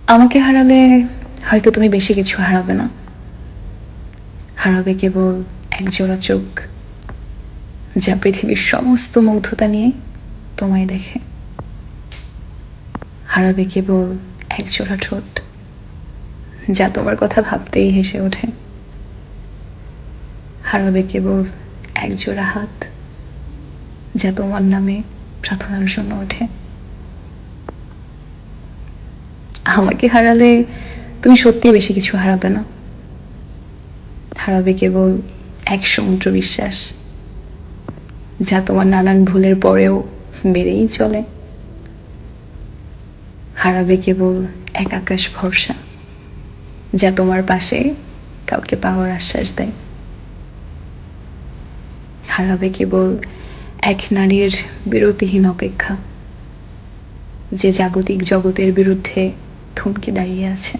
আমাকে হারালে হয়তো তুমি বেশি কিছু হারাবে না, হারাবে কেবল একজোড়া চোখ যা পৃথিবীর সমস্ত মুগ্ধতা নিয়ে তোমায় দেখে। হারাবে কেবল একজোড়া ঠোঁট যা তোমার কথা ভাবতেই হেসে ওঠে। হারাবে কেবল একজোড়া হাত যা তোমার নামে প্রার্থনার জন্য ওঠে। আমাকে হারালে তুমি সত্যি বেশি কিছু হারাবে না, হারাবে কেবল এক সমুদ্র বিশ্বাস যা তোমার নানান ভুলের পরেও বেড়েই চলে। হারাবে কেবল এক আকাশ ভরসা যা তোমার পাশে কাউকে পাওয়ার আশ্বাস দেয়। হারাবে কেবল এক নারীর বিরতিহীন অপেক্ষা যে জাগতিক জগতের বিরুদ্ধে থমকে দাঁড়িয়ে আছে।